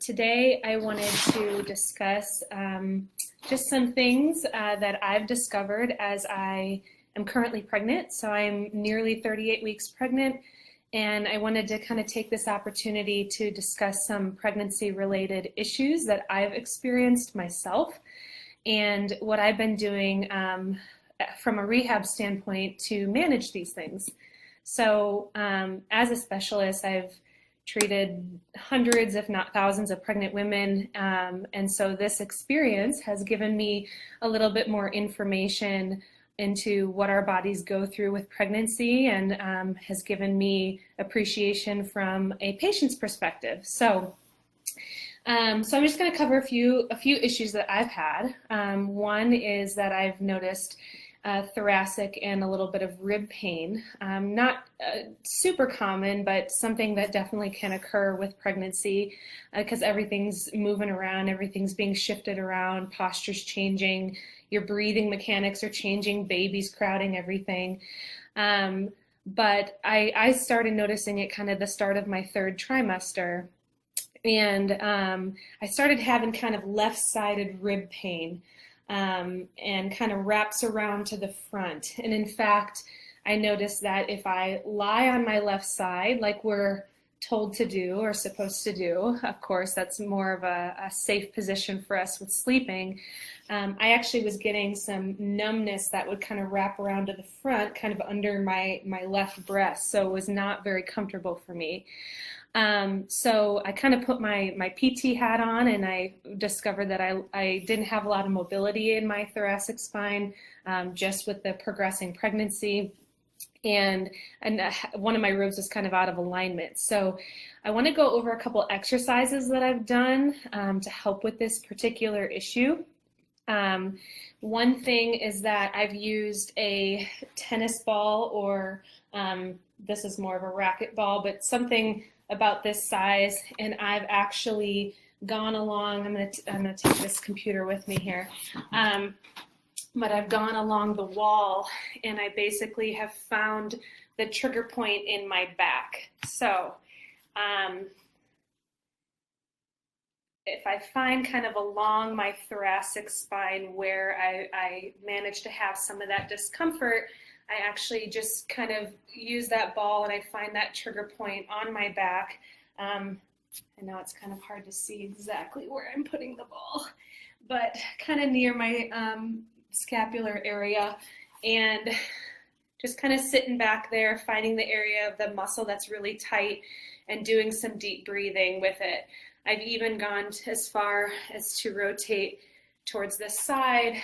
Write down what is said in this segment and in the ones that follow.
Today I wanted to discuss just some things that I've discovered as I am currently pregnant. So I'm nearly 38 weeks pregnant, and I wanted to kind of take this opportunity to discuss some pregnancy-related issues that I've experienced myself and what I've been doing from a rehab standpoint to manage these things. So as a specialist, I've treated hundreds, if not thousands, of pregnant women. And so this experience has given me a little bit more information into what our bodies go through with pregnancy, and has given me appreciation from a patient's perspective. So I'm just going to cover a few issues that I've had. One is that I've noticed thoracic and a little bit of rib pain. Not super common, but something that definitely can occur with pregnancy because everything's moving around, everything's being shifted around, posture's changing, your breathing mechanics are changing, baby's crowding everything. But I started noticing it kind of the start of my third trimester. And I started having kind of left-sided rib pain. And kind of wraps around to the front. And in fact, I noticed that if I lie on my left side, like we're told to do or supposed to do, of course, that's more of a safe position for us with sleeping, I actually was getting some numbness that would kind of wrap around to the front, kind of under my left breast. So it was not very comfortable for me. So I kind of put my PT hat on, and I discovered that I didn't have a lot of mobility in my thoracic spine, just with the progressing pregnancy, and one of my ribs was kind of out of alignment. So I want to go over a couple exercises that I've done to help with this particular issue. One thing is that I've used a tennis ball, or this is more of a racket ball, but something about this size, and I've actually gone along. I'm gonna take this computer with me here, but I've gone along the wall, and I basically have found the trigger point in my back. So if I find kind of along my thoracic spine where I manage to have some of that discomfort, I actually just kind of use that ball, and I find that trigger point on my back. I know it's kind of hard to see exactly where I'm putting the ball, but kind of near my scapular area, and just kind of sitting back there, finding the area of the muscle that's really tight and doing some deep breathing with it. I've even gone as far as to rotate towards the side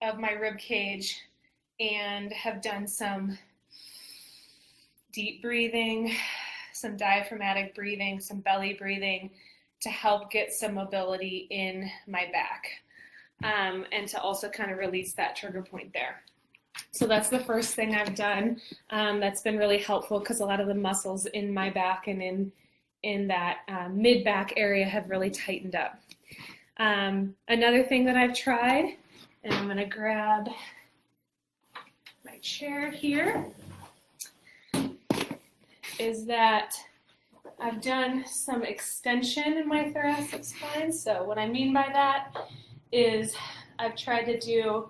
of my rib cage and have done some deep breathing, some diaphragmatic breathing, some belly breathing to help get some mobility in my back, and to also kind of release that trigger point there. So that's the first thing I've done. That's been really helpful because a lot of the muscles in my back and in that mid-back area have really tightened up. Another thing that I've tried, and I'm going to grab my chair here, is that I've done some extension in my thoracic spine. So what I mean by that is I've tried to do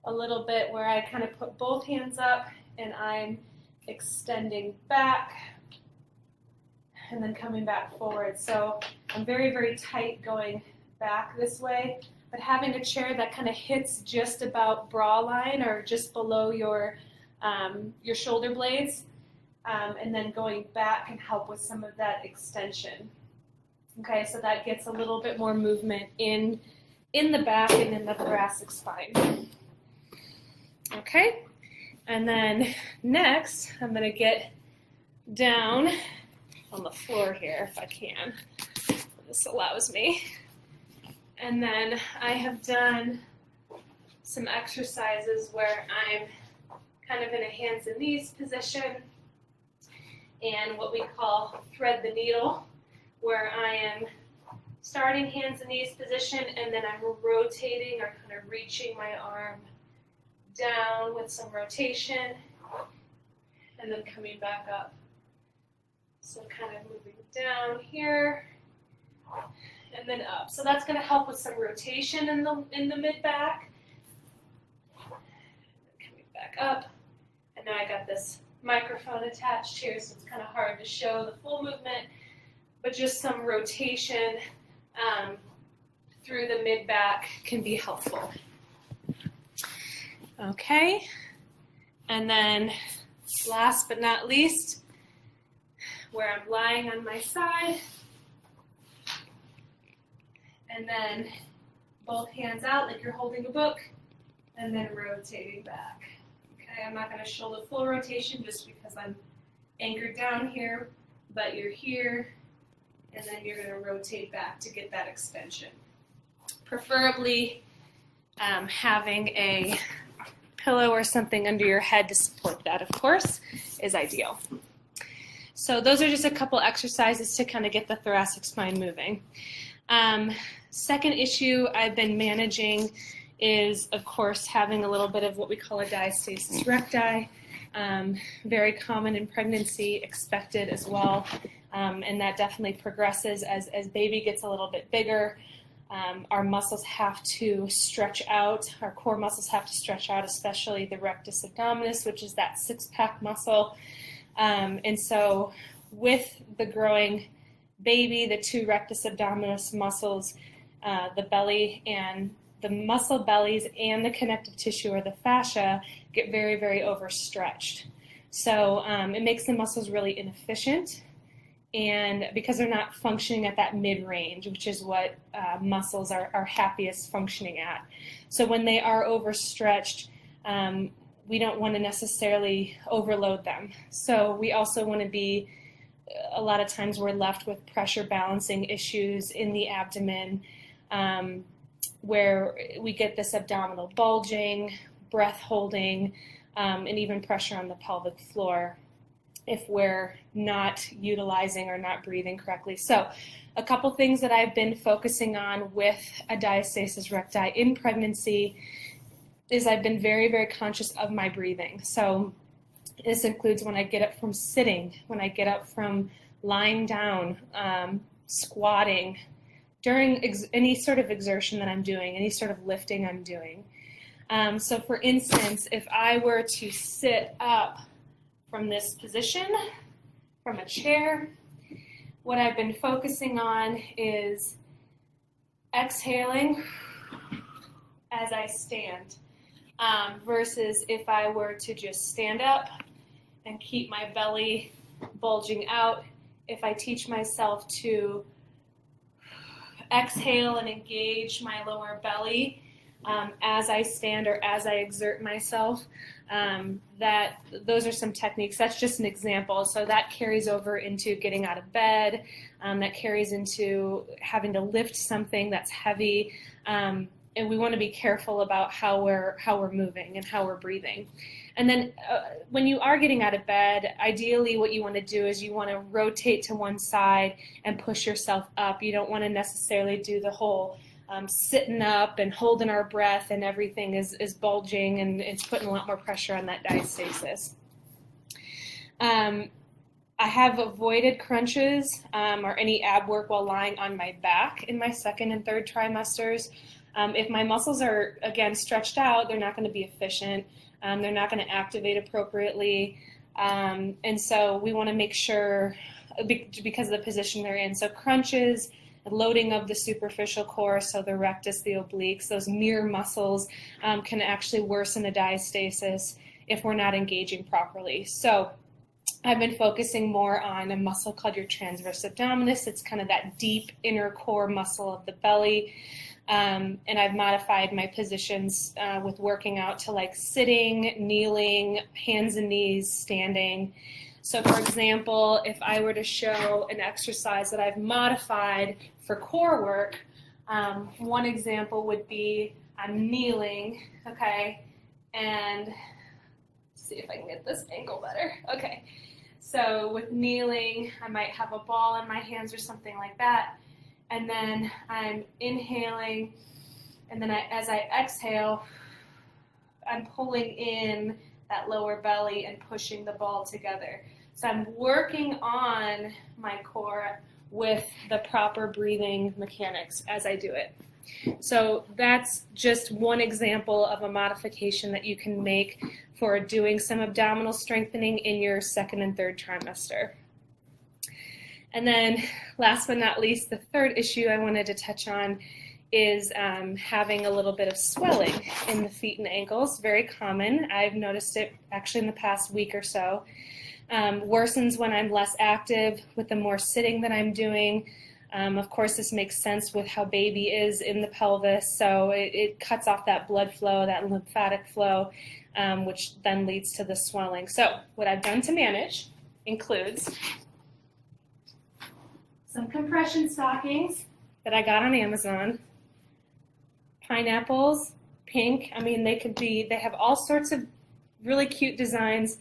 a little bit where I kind of put both hands up and I'm extending back and then coming back forward. So I'm very, very tight going back this way, but having a chair that kind of hits just about bra line or just below your shoulder blades, and then going back can help with some of that extension. Okay, so that gets a little bit more movement in the back and in the thoracic spine. Okay, and then next I'm going to get down on the floor here if I can. This allows me. And then I have done some exercises where I'm kind of in a hands and knees position and what we call thread the needle, where I am starting hands and knees position and then I'm rotating or kind of reaching my arm down with some rotation and then coming back up. So kind of moving down here and then up. So that's going to help with some rotation in the mid-back. Coming back up. And now I got this microphone attached here, so it's kind of hard to show the full movement, but just some rotation through the mid-back can be helpful. Okay, and then last but not least, where I'm lying on my side, and then both hands out like you're holding a book, and then rotating back. Okay, I'm not going to show the full rotation just because I'm anchored down here, but you're here, and then you're going to rotate back to get that extension. Preferably having a pillow or something under your head to support that, of course, is ideal. So those are just a couple exercises to kind of get the thoracic spine moving. Second issue I've been managing is, of course, having a little bit of what we call a diastasis recti. Very common in pregnancy, expected as well, and that definitely progresses as baby gets a little bit bigger. Our muscles have to stretch out, our core muscles have to stretch out, especially the rectus abdominis, which is that six-pack muscle. And so with the growing baby, the two rectus abdominis muscles, the belly and the muscle bellies and the connective tissue or the fascia get very, very overstretched. So it makes the muscles really inefficient, and because they're not functioning at that mid-range, which is what muscles are happiest functioning at. So when they are overstretched, we don't want to necessarily overload them. So we also want to be, a lot of times we're left with pressure balancing issues in the abdomen, where we get this abdominal bulging, breath holding, and even pressure on the pelvic floor if we're not utilizing or not breathing correctly. So a couple things that I've been focusing on with a diastasis recti in pregnancy is I've been very, very conscious of my breathing. So this includes when I get up from sitting, when I get up from lying down, squatting, during any sort of exertion that I'm doing, any sort of lifting I'm doing. So for instance, if I were to sit up from this position, from a chair, what I've been focusing on is exhaling as I stand, versus if I were to just stand up and keep my belly bulging out. If I teach myself to exhale and engage my lower belly as I stand or as I exert myself, that those are some techniques. That's just an example. So that carries over into getting out of bed. That carries into having to lift something that's heavy. And we want to be careful about how we're moving and how we're breathing. And then when you are getting out of bed, ideally what you want to do is you want to rotate to one side and push yourself up. You don't want to necessarily do the whole sitting up and holding our breath and everything is bulging, and it's putting a lot more pressure on that diastasis. I have avoided crunches or any ab work while lying on my back in my second and third trimesters. If my muscles are, again, stretched out, they're not going to be efficient. They're not going to activate appropriately. And so we want to make sure, because of the position they're in. So crunches, loading of the superficial core, so the rectus, the obliques, those mirror muscles can actually worsen the diastasis if we're not engaging properly. So I've been focusing more on a muscle called your transverse abdominis. It's kind of that deep inner core muscle of the belly. And I've modified my positions with working out to like sitting, kneeling, hands and knees, standing. So for example, if I were to show an exercise that I've modified for core work, one example would be I'm kneeling, okay, and see if I can get this angle better. Okay, so with kneeling, I might have a ball in my hands or something like that. And then I'm inhaling, and then as I exhale, I'm pulling in that lower belly and pushing the ball together. So I'm working on my core with the proper breathing mechanics as I do it. So that's just one example of a modification that you can make for doing some abdominal strengthening in your second and third trimester. And then last but not least, the third issue I wanted to touch on is having a little bit of swelling in the feet and ankles. Very common. I've noticed it actually in the past week or so. Worsens when I'm less active with the more sitting that I'm doing. Of course, this makes sense with how baby is in the pelvis, so it cuts off that blood flow, that lymphatic flow, which then leads to the swelling. So what I've done to manage includes some compression stockings that I got on Amazon, pineapples, pink. I mean, they have all sorts of really cute designs,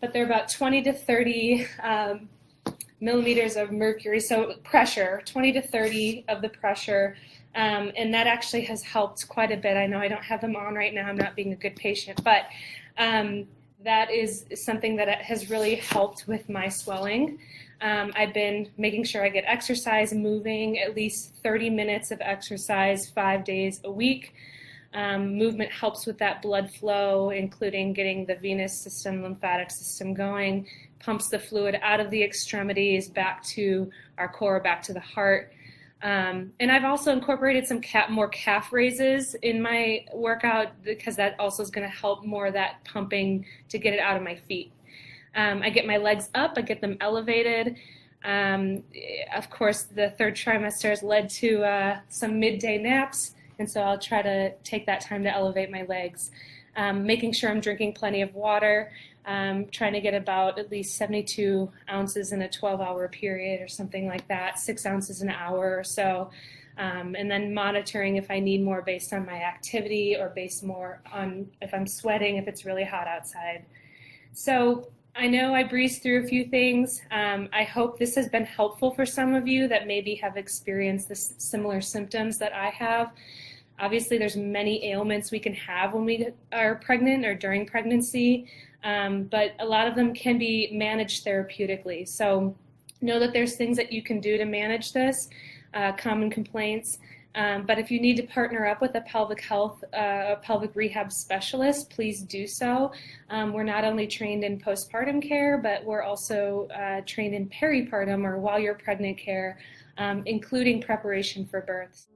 but they're about 20 to 30 millimeters of mercury, so pressure, 20 to 30 of the pressure, and that actually has helped quite a bit. I know I don't have them on right now, I'm not being a good patient, but that is something that has really helped with my swelling. I've been making sure I get exercise, moving at least 30 minutes of exercise 5 days a week. Movement helps with that blood flow, including getting the venous system, lymphatic system going, pumps the fluid out of the extremities back to our core, back to the heart. And I've also incorporated some more calf raises in my workout because that also is going to help more of that pumping to get it out of my feet. I get my legs up, I get them elevated. Of course, the third trimester has led to some midday naps, and so I'll try to take that time to elevate my legs. Making sure I'm drinking plenty of water, trying to get about at least 72 ounces in a 12-hour period or something like that, 6 ounces an hour or so. And then monitoring if I need more based on my activity or based more on if I'm sweating, if it's really hot outside. So I know I breezed through a few things. I hope this has been helpful for some of you that maybe have experienced this similar symptoms that I have. Obviously, there's many ailments we can have when we are pregnant or during pregnancy, but a lot of them can be managed therapeutically. So know that there's things that you can do to manage this, common complaints. But if you need to partner up with a pelvic health, pelvic rehab specialist, please do so. We're not only trained in postpartum care, but we're also trained in peripartum or while you're pregnant care, including preparation for birth.